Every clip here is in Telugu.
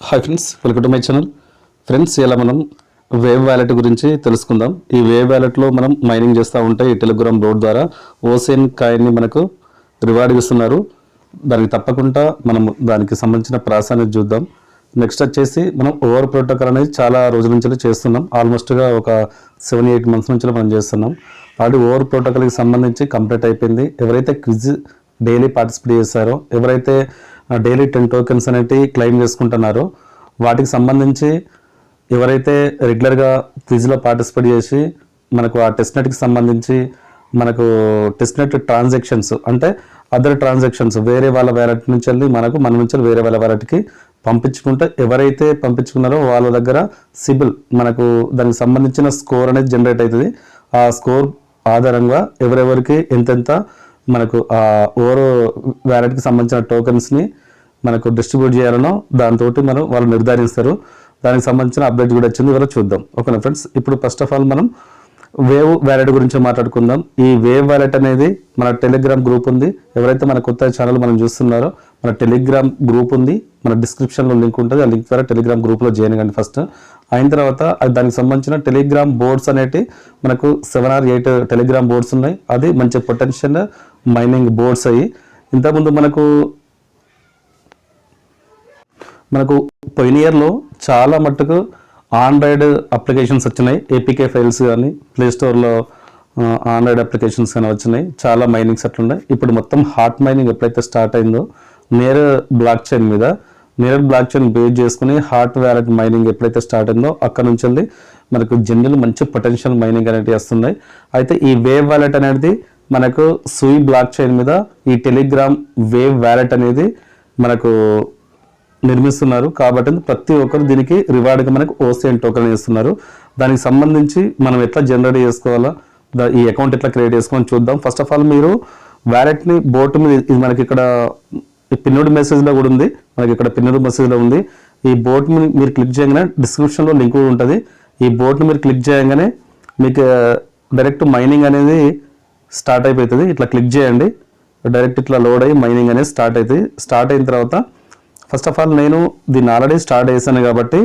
Hi friends, welcome to my channel. Friends, ఇలా మనం వేవ్ వ్యాలెట్ గురించి తెలుసుకుందాం. ఈ వేవ్ వ్యాలెట్లో మనం మైనింగ్ చేస్తూ ఉంటే ఈ టెలిగ్రామ్ బోర్డ్ ద్వారా ఓసియన్ కాయిన్ని మనకు రివార్డ్ ఇస్తున్నారు. దానికి తప్పకుండా మనం దానికి సంబంధించిన ప్రాసెస్ చూద్దాం. నెక్స్ట్ వచ్చేసి మనం ఓవర్ ప్రోటోకాల్ అనేది చాలా రోజుల నుంచి చేస్తున్నాం. ఆల్మోస్ట్గా ఒక 7-8 months నుంచి మనం చేస్తున్నాం. ఆల్రెడీ ఓవర్ ప్రోటోకాల్కి సంబంధించి కంప్లీట్ అయిపోయింది. ఎవరైతే క్విజ్ డైలీ పార్టిసిపేట్ చేశారో, ఎవరైతే డైలీ 10 tokens అనేవి క్లెయిమ్ చేసుకుంటున్నారో, వాటికి సంబంధించి ఎవరైతే రెగ్యులర్గా క్విజ్లో పార్టిసిపేట్ చేసి మనకు ఆ టెస్ట్నెట్కి సంబంధించి మనకు టెస్ట్నెట్ ట్రాన్సాక్షన్స్ అంటే అదర్ ట్రాన్సాక్షన్స్ వేరే వాళ్ళ వ్యాలెట్ నుంచి వెళ్ళి మన నుంచి వేరే వాళ్ళ వ్యాలెట్కి పంపించుకుంటే ఎవరైతే పంపించుకున్నారో వాళ్ళ దగ్గర సిబిల్ మనకు దానికి సంబంధించిన స్కోర్ అనేది జనరేట్ అవుతుంది. ఆ స్కోర్ ఆధారంగా ఎవరెవరికి ఎంతెంత మనకు ఆ ఓవర్ వ్యాలెట్కి సంబంధించిన టోకెన్స్ని మనకు డిస్ట్రిబ్యూట్ చేయాలనో దాంతో మనం వాళ్ళు నిర్ధారిస్తారు. దానికి సంబంధించిన అప్డేట్ కూడా వచ్చింది, ఇవాళ చూద్దాం. ఓకేనా ఫ్రెండ్స్, ఇప్పుడు ఫస్ట్ ఆఫ్ ఆల్ మనం వేవ్ వ్యాలెట్ గురించి మాట్లాడుకుందాం. ఈ వేవ్ వ్యాలెట్ అనేది మన టెలిగ్రామ్ గ్రూప్ ఉంది. ఎవరైతే మన కొత్త ఛానల్ మనం చూస్తున్నారో మన టెలిగ్రామ్ గ్రూప్ ఉంది, మన డిస్క్రిప్షన్లో లింక్ ఉంటుంది. ఆ లింక్ ద్వారా టెలిగ్రామ్ గ్రూప్లో జాయిన్ కండి ఫస్ట్. అయిన తర్వాత దానికి సంబంధించిన టెలిగ్రామ్ బోర్డ్స్ అనేవి మనకు 7 or 8 టెలిగ్రామ్ బోర్డ్స్ ఉన్నాయి. అది మంచి పొటెన్షియల్ మైనింగ్ బోర్డ్స్ అయ్యి ఇంతకుముందు మనకు పోయిన ఇయర్లో చాలా మట్టుకు ఆండ్రాయిడ్ అప్లికేషన్స్ వచ్చినాయి. ఏపీకే ఫైల్స్ కానీ ప్లేస్టోర్లో ఆండ్రాయిడ్ అప్లికేషన్స్ కానీ వచ్చినాయి. చాలా మైనింగ్స్ అట్లున్నాయి. ఇప్పుడు మొత్తం హాట్ మైనింగ్ ఎప్పుడైతే స్టార్ట్ అయిందో నేర్ బ్లాక్ చైన్ మీద నేర్ బ్లాక్ చైన్ బేస్ చేసుకుని హాట్ వ్యాలెట్ మైనింగ్ ఎప్పుడైతే స్టార్ట్ అయిందో అక్కడ నుంచి వెళ్ళి మనకు జనరల్ మంచి పొటెన్షియల్ మైనింగ్ అనేవి వస్తున్నాయి. అయితే ఈ వేవ్ వ్యాలెట్ అనేది మనకు సూయి బ్లాక్ చైన్ మీద ఈ టెలిగ్రామ్ వేవ్ వ్యాలెట్ అనేది మనకు నిర్మిస్తున్నారు. కాబట్టి ప్రతి ఒక్కరు దీనికి రివార్డ్గా మనకు ఓసియన్ టోకెన్ ఇస్తున్నారు. దానికి సంబంధించి మనం ఎట్లా జనరేట్ చేసుకోవాలా, ఈ అకౌంట్ ఎట్లా క్రియేట్ చేసుకోవాలని చూద్దాం. ఫస్ట్ ఆఫ్ ఆల్ మీరు వ్యాలెట్ని బోర్డు మీద ఇది మనకి ఇక్కడ పిన్నోడ్ మెసేజ్లో కూడా ఉంది. మనకి ఇక్కడ పిన్నోడ్ మెసేజ్లో ఉంది. ఈ బోర్డుని మీరు క్లిక్ చేయగానే డిస్క్రిప్షన్లో లింక్ కూడా ఉంటుంది. ఈ బోర్డుని మీరు క్లిక్ చేయగానే మీకు డైరెక్ట్ మైనింగ్ అనేది స్టార్ట్ అయిపోతుంది. ఇట్లా క్లిక్ చేయండి, డైరెక్ట్ ఇట్లా లోడ్ అయ్యి మైనింగ్ అనేది స్టార్ట్ అవుతుంది. స్టార్ట్ అయిన తర్వాత ఫస్ట్ ఆఫ్ ఆల్ నేను దీన్ని ఆల్రెడీ స్టార్ట్ చేశాను కాబట్టి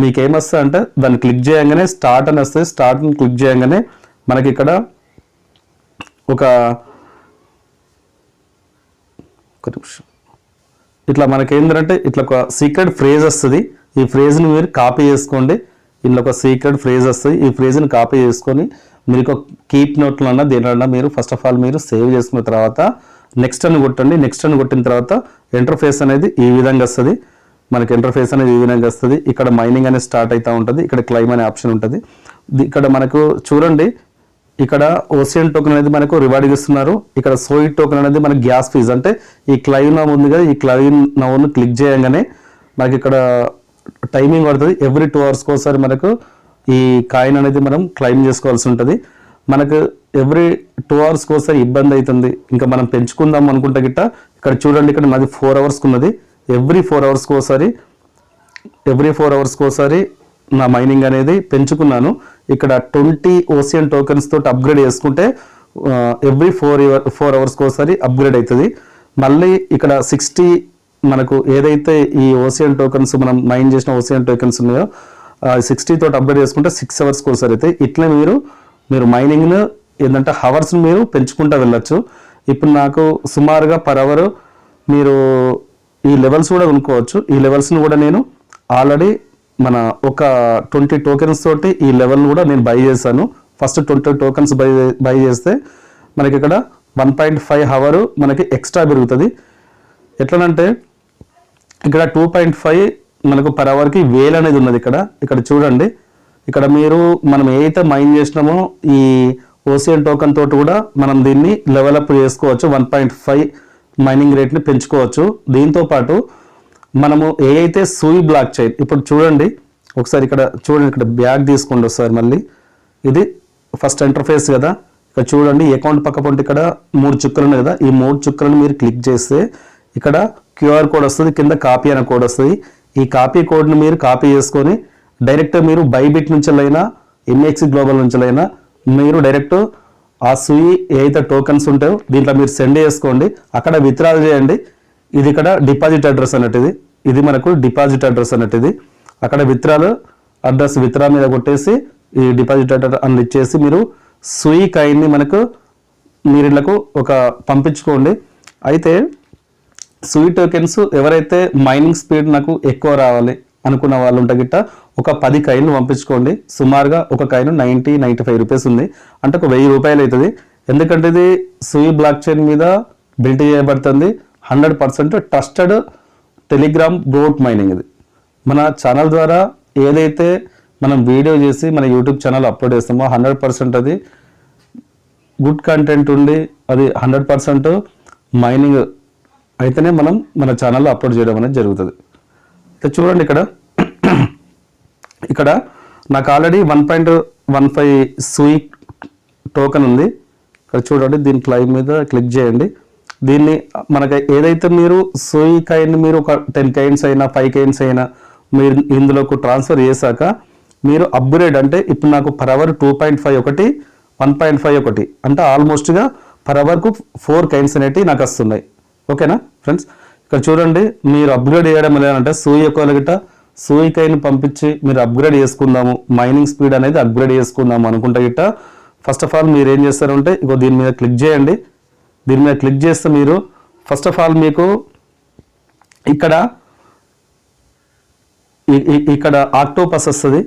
మీకు ఏమొస్తుంది అంటే దాన్ని క్లిక్ చేయగానే స్టార్ట్ అని వస్తుంది. స్టార్ట్ని క్లిక్ చేయగానే మనకి ఇక్కడ ఒక నిమిషం ఇట్లా మనకి ఏంటంటే ఇట్లా ఒక సీక్రెట్ ఫ్రేజ్ వస్తుంది. ఈ ఫ్రేజ్ని మీరు కాపీ చేసుకోండి. ఇందులో ఒక సీక్రెట్ ఫ్రేజ్ వస్తుంది. ఈ ఫ్రేజ్ని కాపీ చేసుకొని మీరు ఒక కీప్ నోట్లో అన్న దేనిలో మీరు ఫస్ట్ ఆఫ్ ఆల్ మీరు సేవ్ చేసుకున్న తర్వాత నెక్స్ట్ అని కొట్టండి. నెక్స్ట్ అని కొట్టిన తర్వాత ఇంటర్ఫేస్ అనేది ఈ విధంగా వస్తుంది. మనకి ఇంటర్ఫేస్ అనేది ఈ విధంగా వస్తుంది. ఇక్కడ మైనింగ్ అనేది స్టార్ట్ అవుతూ ఉంటుంది. ఇక్కడ క్లైమ్ అనే ఆప్షన్ ఉంటుంది. ఇక్కడ మనకు చూడండి, ఇక్కడ ఓసియన్ టోకెన్ అనేది మనకు రివార్డ్ ఇస్తున్నారు. ఇక్కడ సోయి టోకెన్ అనేది మనకి గ్యాస్ ఫీజ్ అంటే ఈ క్లైమ్ నవ్ ఉంది కదా, ఈ క్లైమ్ నవ్ను క్లిక్ చేయగానే మనకి ఇక్కడ టైమింగ్ పడుతుంది. ఎవ్రీ 2 hours ఒకసారి మనకు ఈ కాయిన్ అనేది మనం క్లైమ్ చేసుకోవాల్సి ఉంటుంది. మనకు ఎవ్రీ 2 hours ఒకసారి ఇబ్బంది అవుతుంది. ఇంకా మనం పెంచుకుందాం అనుకుంటే గిట్ట ఇక్కడ చూడండి, ఇక్కడ మాది 4 hours ఉన్నది. ఎవ్రీ 4 hours ఒకసారి నా మైనింగ్ అనేది పెంచుకున్నాను. ఇక్కడ 20 ఓసియన్ టోకెన్స్ తోటి అప్గ్రేడ్ చేసుకుంటే ఎవ్రీ 4 hours ఒకసారి అప్గ్రేడ్ అవుతుంది. మళ్ళీ ఇక్కడ 60 మనకు ఏదైతే ఈ ఓసియన్ టోకెన్స్ మనం మైన్ చేసిన ఓసియన్ టోకెన్స్ ఉన్నాయో 60 తోటి అప్గ్రేడ్ చేసుకుంటే 6 hours ఒకసారి అయితే ఇట్లా మీరు మైనింగ్ను ఏంటంటే హవర్స్ని మీరు పెంచుకుంటూ వెళ్ళచ్చు. ఇప్పుడు నాకు సుమారుగా పర్ అవర్ మీరు ఈ లెవెల్స్ కూడా కొనుక్కోవచ్చు. ఈ లెవెల్స్ని కూడా నేను ఆల్రెడీ మన ఒక 20 tokens తోటి ఈ లెవెల్ని కూడా నేను బై చేశాను. ఫస్ట్ 20 tokens బై చేస్తే మనకి ఇక్కడ 1.5 hour మనకి ఎక్స్ట్రా పెరుగుతుంది. ఎట్లనంటే ఇక్కడ 2.5 మనకు పర్ అవర్కి 1000 అనేది ఉన్నది. ఇక్కడ చూడండి, ఇక్కడ మనం ఏదైతే మైన్ చేసినామో ఈ ఓసియన్ టోకెన్ తోటి కూడా మనం దీన్ని లెవెలప్ చేసుకోవచ్చు. 1.5 మైనింగ్ రేట్ని పెంచుకోవచ్చు. దీంతో పాటు మనము ఏదైతే సూయి బ్లాక్ చైన్ ఇప్పుడు చూడండి ఒకసారి ఇక్కడ చూడండి, ఇక్కడ బ్యాగ్ తీసుకోండి ఒకసారి. మళ్ళీ ఇది ఫస్ట్ ఇంటర్ఫేస్ కదా. ఇక్కడ చూడండి అకౌంట్ పక్క పొంటి ఇక్కడ 3 చుక్కలు ఉన్నాయి కదా. ఈ 3 చుక్కలను మీరు క్లిక్ చేస్తే ఇక్కడ QR కోడ్ వస్తుంది, కింద కాపీ అనే కోడ్ వస్తుంది. ఈ కాపీ కోడ్ని మీరు కాపీ చేసుకొని డైరెక్ట్ మీరు బైబిట్ నుంచి అయినా MX గ్లోబల్ నుంచి అయినా మీరు డైరెక్ట్ ఆ సూయి ఏదైతే టోకెన్స్ ఉంటాయో దీంట్లో మీరు సెండ్ చేసుకోండి. అక్కడ విత్డ్రా చేయండి. ఇది ఇక్కడ డిపాజిట్ అడ్రస్ అన్నట్టు ఇది మనకు డిపాజిట్ అడ్రస్ అన్నట్టు. ఇది అక్కడ విత్డ్రాల్ అడ్రస్ విత్డ్రా మీద కొట్టేసి ఈ డిపాజిట్ అడ్రస్ అని ఇచ్చేసి మీరు సూయి కాయిన్ని మనకు మీరు ఇళ్ళకు ఒక పంపించుకోండి. అయితే సూయి టోకెన్స్ ఎవరైతే మైనింగ్ స్పీడ్ నాకు ఎక్కువ రావాలి అనుకున్న వాళ్ళు ఉంటే గిట్ట ఒక 10 కాయిన్లు పంపించుకోండి. సుమారుగా ఒక కాయిన్ 95 రూపీస్ ఉంది, అంటే ఒక 1000 రూపాయలు అవుతుంది. ఎందుకంటే ఇది సూయి బ్లాక్ చైన్ మీద బిల్డ్ చేయబడుతుంది. 100% ట్రస్టెడ్ టెలిగ్రామ్ బోట్ మైనింగ్. ఇది మన ఛానల్ ద్వారా ఏదైతే మనం వీడియో చేసి మన యూట్యూబ్ ఛానల్ అప్లోడ్ చేస్తామో 100% అది గుడ్ కంటెంట్ ఉండి అది 100% మైనింగ్ అయితేనే మనం మన ఛానల్లో అప్లోడ్ చేయడం అనేది జరుగుతుంది. చూడండి ఇక్కడ నాకు ఆల్రెడీ 1.15 సూయి టోకెన్ ఉంది. ఇక్కడ చూడండి, దీని క్లైమ్ మీద క్లిక్ చేయండి. దీన్ని మనకి ఏదైతే మీరు సూయి కాయిన్ మీరు ఒక 10 కాయిన్స్ అయినా 5 కాయిన్స్ అయినా మీరు ఇందులోకి ట్రాన్స్ఫర్ చేశాక మీరు అప్గ్రేడ్ అంటే ఇప్పుడు నాకు పర్ అవర్ 2.5 ఒకటి 1.5 ఒకటి అంటే ఆల్మోస్ట్గా పర్ అవర్కు 4 కాయిన్స్ అనేటివి నాకు వస్తున్నాయి. ఓకేనా ఫ్రెండ్స్, ఇక్కడ చూడండి మీరు అప్గ్రేడ్ చేయడం లేదంటే సూయి యొక్క గిట్ట సూయి కాయిన్ పంపించి మీరు అప్గ్రేడ్ చేసుకుందాము, మైనింగ్ స్పీడ్ అనేది అప్గ్రేడ్ చేసుకుందాము అనుకుంటే గిట్ట ఫస్ట్ ఆఫ్ ఆల్ మీరు ఏం చేస్తారంటే ఇగో దీని మీద క్లిక్ చేయండి. దీని మీద క్లిక్ చేస్తే మీరు ఫస్ట్ ఆఫ్ ఆల్ మీకు ఇక్కడ ఆక్టోపస్ వస్తుంది.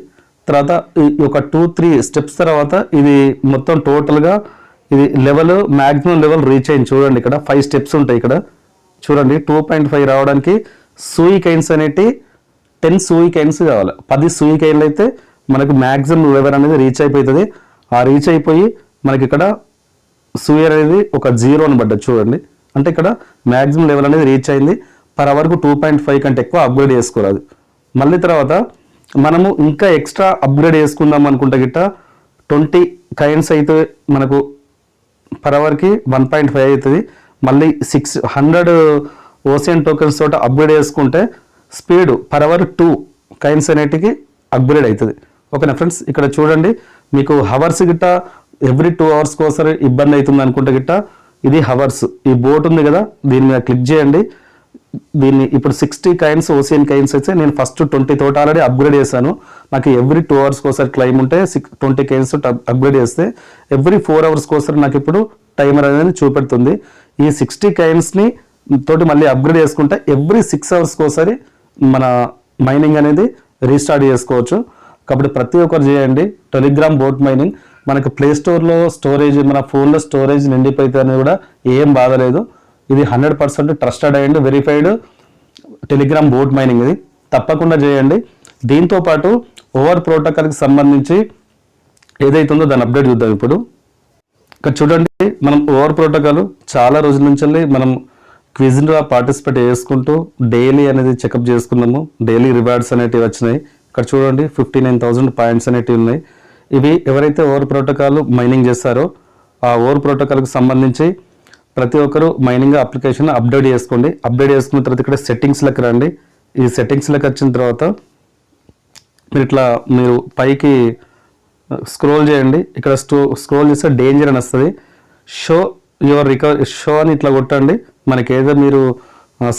తర్వాత ఒక 2-3 స్టెప్స్ తర్వాత ఇది మొత్తం టోటల్గా ఇది లెవెల్ మ్యాక్సిమం లెవెల్ రీచ్ అయింది. చూడండి ఇక్కడ 5 స్టెప్స్ ఉంటాయి. ఇక్కడ చూడండి 2.5 రావడానికి సూయి కైన్స్ అనేటి 10 సూయి కైన్స్ కావాలి. 10 సూయి కైన్లు అయితే మనకు మ్యాక్సిమం లెవెల్ అనేది రీచ్ అయిపోతుంది. ఆ రీచ్ అయిపోయి మనకి ఇక్కడ సూయి అనేది ఒక 0 అని పడ్డది. చూడండి, అంటే ఇక్కడ మ్యాక్సిమం లెవెల్ అనేది రీచ్ అయింది. పర్ అవర్కు 2.5 కంటే ఎక్కువ అప్గ్రేడ్ చేసుకోరాదు. మళ్ళీ తర్వాత మనము ఇంకా ఎక్స్ట్రా అప్గ్రేడ్ చేసుకుందాం అనుకుంటే గిట్ట 20 కైన్స్ అయితే మనకు పర్ అవర్కి 1.5 అవుతుంది. మళ్ళీ 600 ఓసియన్ టోకెన్స్ తోటి అప్గ్రేడ్ చేసుకుంటే స్పీడ్ పర్ అవర్ 2 కైన్స్ అనేటికి అప్గ్రేడ్ అవుతుంది. ఓకేనా ఫ్రెండ్స్, ఇక్కడ చూడండి మీకు హవర్స్ గిట్ట ఎవ్రీ 2 అవర్స్కి ఒకసారి ఇబ్బంది అవుతుంది అనుకుంటే గిట్ట ఇది హవర్స్ ఈ బోట్ ఉంది కదా, దీని మీద క్లిక్ చేయండి. దీన్ని ఇప్పుడు 60 కైన్స్ ఓసియన్ కైన్స్ అయితే నేను ఫస్ట్ 20 తోట ఆల్రెడీ అప్గ్రేడ్ చేశాను. నాకు ఎవ్రీ 2 అవర్స్కి ఒకసారి క్లైమ్ ఉంటే 20 కైన్స్ అప్గ్రేడ్ చేస్తే ఎవ్రీ 4 అవర్స్కి ఒకసారి నాకు ఇప్పుడు టైమర్ అనేది చూపెడుతుంది. ఈ 60 కైన్స్ని తోటి మళ్ళీ అప్గ్రేడ్ చేసుకుంటే ఎవ్రీ 6 అవర్స్కి ఒకసారి మన మైనింగ్ అనేది రీస్టార్ట్ చేసుకోవచ్చు. కాబట్టి ప్రతి ఒక్కరు చేయండి. టెలిగ్రామ్ బోట్ మైనింగ్ మనకు ప్లే స్టోర్లో స్టోరేజ్ మన ఫోన్లో స్టోరేజ్ నిండిపోతే అనేది కూడా ఏం బాధ లేదు. ఇది 100% trusted and verified Telegram boat mining. ఇది తప్పకుండా చేయండి. దీంతో పాటు ఓవర్ ప్రోటోకాల్కి సంబంధించి ఏదైతుందో దాని అప్డేట్ చూద్దాం. ఇప్పుడు ఇక్కడ చూడండి, మనం ఓవర్ ప్రోటోకాల్ చాలా రోజుల నుంచి మనం క్విజ్లో పార్టిసిపేట్ చేసుకుంటూ డైలీ అనేది చెకప్ చేసుకున్నాము. డైలీ రివార్డ్స్ అనేటివి వచ్చినాయి. ఇక్కడ చూడండి 59,000 పాయింట్స్ అనేటివి ఉన్నాయి. ఇవి ఎవరైతే ఓవర్ ప్రోటోకాల్ మైనింగ్ చేస్తారో ఆ ఓవర్ ప్రోటోకాల్కి సంబంధించి ప్రతి ఒక్కరు మైనింగ్ అప్లికేషన్ అప్డేట్ చేసుకోండి. అప్డేట్ చేసుకున్న తర్వాత ఇక్కడ సెట్టింగ్స్లోకి రండి. ఈ సెట్టింగ్స్లోకి వచ్చిన తర్వాత మీరు పైకి స్క్రోల్ చేయండి. ఇక్కడ స్క్రోల్ చేస్తే డేంజర్ అని వస్తుంది. షో యువర్ షో అని ఇట్లా కొట్టండి. మనకి ఏదో మీరు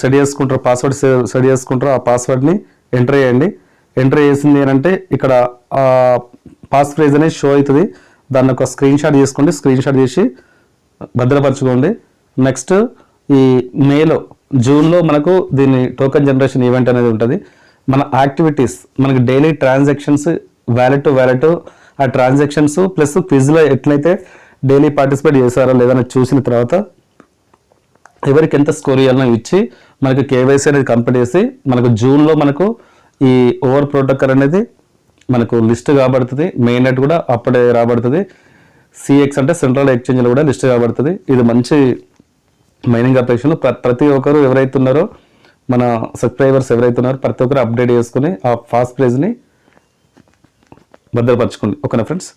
సెట్ చేసుకుంటారో పాస్వర్డ్ సెట్ చేసుకుంటారో ఆ పాస్వర్డ్ని ఎంటర్ చేయండి. ఎంటర్ చేసింది ఏంటంటే ఇక్కడ పాస్ ఫ్రేజ్ అనేది షో అవుతుంది. దాన్ని ఒక స్క్రీన్ షాట్ చేసుకోండి. స్క్రీన్ షాట్ చేసి భద్రపరచుకోండి. నెక్స్ట్ ఈ జూన్లో మనకు దీన్ని టోకెన్ జనరేషన్ ఈవెంట్ అనేది ఉంటుంది. మన యాక్టివిటీస్ మనకి daily transactions wallet to wallet ఆ ట్రాన్సాక్షన్స్ ప్లస్ క్విజ్లో ఎట్లయితే డైలీ పార్టిసిపేట్ చేశారో లేదని చూసిన తర్వాత ఎవరికి ఎంత స్కోర్ ఇవ్వాలనో ఇచ్చి మనకు కేవైసీ అనేది కంప్లీట్ చేసి మనకు జూన్లో మనకు ఈ ఓవర్ ప్రోటోకాల్ అనేది మనకు లిస్ట్ కాబడుతుంది. మెయిన్ నెట్ కూడా అప్పుడే రాబడుతుంది. సిఎక్స్ అంటే సెంట్రల్ ఎక్స్చేంజ్లో కూడా లిస్ట్ కాబడుతుంది. ఇది మంచి మైనింగ్ అప్లికేషన్. ప్రతి ఒక్కరు ఎవరైతే ఉన్నారో మన సబ్స్క్రైబర్స్ ఎవరైతే ఉన్నారో ప్రతి ఒక్కరు అప్డేట్ చేసుకుని ఆ ఫాస్ట్ ప్రైజ్ని భద్రపరచుకోండి. ఓకేనా ఫ్రెండ్స్.